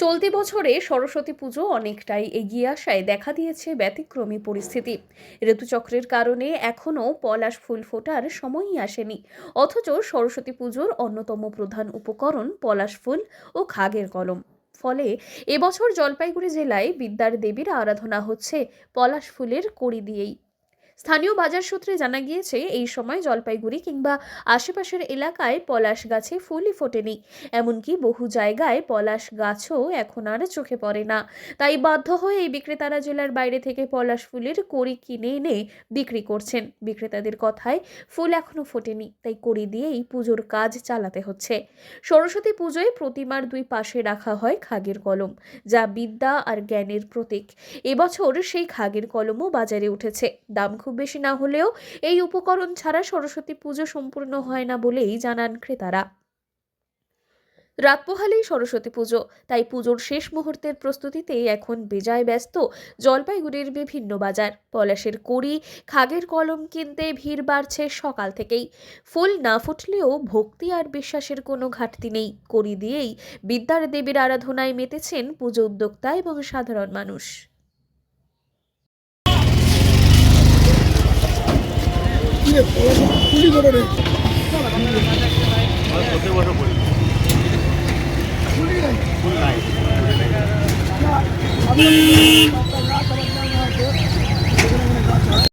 চলতি বছরে সরস্বতী পুজো অনেকটাই এগিয়ে আসায় দেখা দিয়েছে ব্যতিক্রমী পরিস্থিতি। ঋতুচক্রের কারণে এখনও পলাশ ফুল ফোটার সময়ই আসেনি, অথচ সরস্বতী পুজোর অন্যতম প্রধান উপকরণ পলাশ ফুল ও খাগের কলম। ফলে এবছর জলপাইগুড়ি জেলায় বিদ্যার দেবীর আরাধনা হচ্ছে পলাশ ফুলের কড়ি দিয়েই। স্থানীয় বাজার সূত্রে জানা গিয়েছে, এই সময় জলপাইগুড়ি কিংবা আশেপাশের এলাকায় পলাশ গাছে ফুলই ফোটেনি। এমনকি বহু জায়গায় পলাশ গাছও এখন আর চোখে পড়ে না। তাই বাধ্য হয়ে এই বিক্রেতারা জেলার বাইরে থেকে পলাশ ফুলের কড়ি কিনে এনে বিক্রি করছেন। বিক্রেতাদের কথায় ফুল এখনো ফোটেনি, তাই কড়ি দিয়েই পুজোর কাজ চালাতে হচ্ছে। সরস্বতী পুজোয় প্রতিমার দুই পাশে রাখা হয় খাগের কলম, যা বিদ্যা আর জ্ঞানের প্রতীক। এবছর সেই খাগের কলমও বাজারে উঠেছে। দাম খুব বেশি না হলেও এই উপকরণ ছাড়া সরস্বতী পুজো সম্পূর্ণ হয় না বলেই জানান ক্রেতারা। রাত পোহালেই সরস্বতী পুজো, তাই পুজোর শেষ মুহূর্তের প্রস্তুতিতে এখন বেজায় ব্যস্ত জলপাইগুড়ির বিভিন্ন বাজার। পলাশের কড়ি, খাগের কলম কিনতে ভিড় বাড়ছে সকাল থেকেই। ফুল না ফুটলেও ভক্তি আর বিশ্বাসের কোনো ঘাটতি নেই। কড়ি দিয়েই বিদ্যার দেবীর আরাধনায় মেতেছেন পুজো উদ্যোক্তা এবং সাধারণ মানুষ।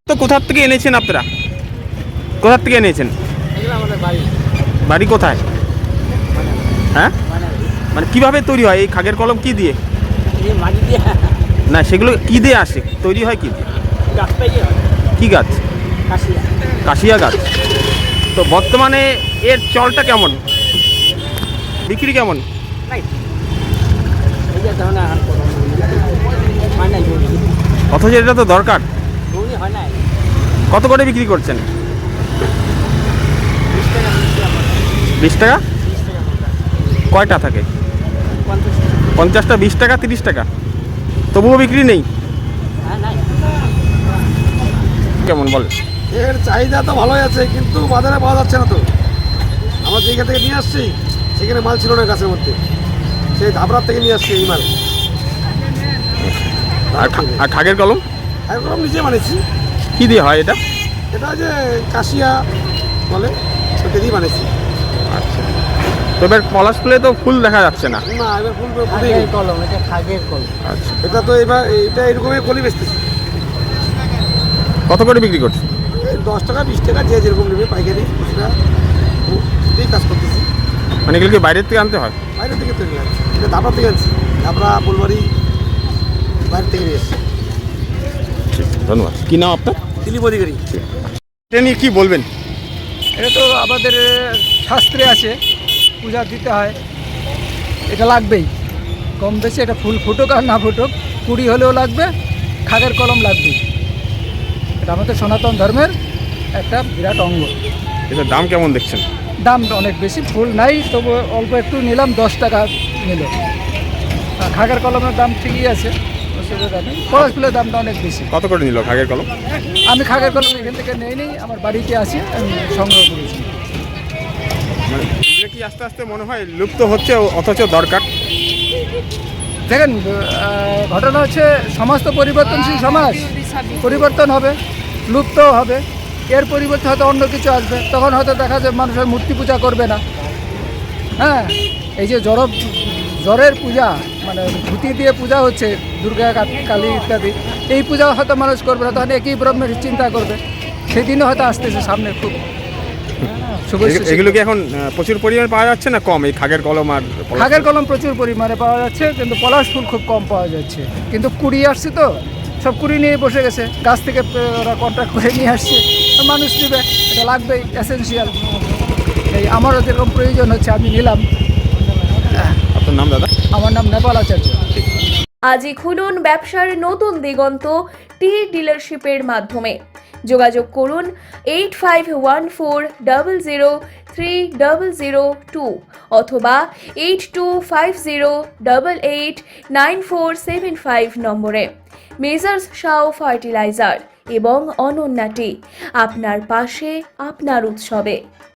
তো কোথা থেকে এনেছেন আপনারা? কোথা থেকে এনেছেন? বাড়ি কোথায়? হ্যাঁ, মানে কিভাবে তৈরি হয় এই খাগের কলম? কি দিয়ে? না, সেগুলো কি দিয়ে আসে? তৈরি হয় কি দিয়ে? কি গাছ? কাশিয়া গাছ। তো বর্তমানে এর চলটা কেমন, বিক্রি কেমন? অথচ এটা তো দরকার। কত করে বিক্রি করছেন? 20 টাকা। কয়টা থাকে? 50টা। 20 টাকা, 30 টাকা, তবুও বিক্রি নেই। কেমন বল? এর চাহিদা তো ভালোই আছে, কিন্তু বাজারে পাওয়া যাচ্ছে না। তো আমরা যেখান থেকে নিয়ে আসছি সেখানে মাল ছিল না গাছের মধ্যে, সেই ধাবড়ার থেকে নিয়ে আসছি এই মাল। আর খাগের কলম? খাগের কলম নিজে বানিয়েছি। কি দিয়ে হয় এটা? এটা যে কাশিয়া বলে, সেটা দিয়ে বানিয়েছি। আচ্ছা, তো এবার পলাশ ফুলে তো ফুল দেখা যাচ্ছে না। না, এবার ফুল কলম, এটা খাগের কলম। আচ্ছা, এটা তো এবার এটা এরকমই কলি বেচতেছি। কত করে বিক্রি করছে? 10 টাকা, 20 টাকা, যে যেরকম নেবে, পাইকারি খুচরা এই কাজ করতেছি। মানে এগুলো কি বাইরের থেকে আনতে হয়? বাইরে থেকে তৈরি আছে, এটা ধাবড়া থেকে আনছি। ধাবড়া, ফুলবাড়ি, বাইরে থেকে নিয়ে এসছি। ধন্যবাদ। কি নাম আপনার? দিলীপ অধিকারী। এটা নিয়ে কি বলবেন? এটা তো আমাদের শাস্ত্রে আছে, পূজা দিতে হয়, এটা লাগবেই। কম বেশি এটা ফুল ফুটুক আর না ফুটুক, কুড়ি হলেও লাগবে, খাগের কলম লাগবে। এটা আমাদের সনাতন ধর্মের একটা বিরাট অঙ্গ। এটার দাম কেমন দেখছেন? দাম অনেক বেশি, ফুল নাই, তবু অল্প একটু নিলাম, 10 টাকা নিল। আর খাগের কলমের দাম ঠিকই আছে, অসুবিধা নেই। পলাশ ফুলের দামটা অনেক বেশি। কত করে নিল খাগের কলম? আমি খাগের কলম এখান থেকে নেই, আমার বাড়িতে আছে, আমি সংগ্রহ করেছি। মানে এগুলো কি আস্তে আস্তে মনে হয় লুপ্ত হচ্ছে, অথচ দরকার? দেখেন, ঘটনা হচ্ছে সমাজ তো পরিবর্তনশীল সমাজ, পরিবর্তন হবে, লুপ্ত হবে, এর পরিবর্তে হয়তো অন্য কিছু আসবে। তখন হয়তো দেখা যায় মানুষের মূর্তি পূজা করবে না। হ্যাঁ, এই যে জ্বরের পূজা, মানে ধুতি দিয়ে পূজা হচ্ছে, দুর্গা, কালী ইত্যাদি, এই পূজা হয়তো মানুষ করবে না, তখন একই ব্রহ্মের চিন্তা করবে। সেদিনও হয়তো আসতেছে সামনে খুব। এগুলো কি এখন প্রচুর পরিমাণে পাওয়া যাচ্ছে না কম? এই খাগের কলম আর খাগের কলম প্রচুর পরিমাণে পাওয়া যাচ্ছে, কিন্তু পলাশ ফুল খুব কম পাওয়া যাচ্ছে। কিন্তু কুড়ি আসছে, তো সব কুড়ি নিয়ে বসে গেছে, গাছ থেকে ওরা কন্ট্রাক্ট করে নিয়ে আসছে, মানুষ নেবে, এটা লাগবেই, এসেন্সিয়াল। এই আমারও যেরকম প্রয়োজন হচ্ছে, আমি নিলাম। আপনার নাম দাদা? আমার নাম নেপাল আচার্য। আজই খুলুন ব্যবসার নতুন দিগন্ত টি ডিলারশিপের মাধ্যমে। যোগাযোগ করুন 8514003002 অথবা 8250889475 নম্বরে। মেজার্স শাও ফার্টিলাইজার এবং অনন্যা টি, আপনার পাশে, আপনার উৎসবে।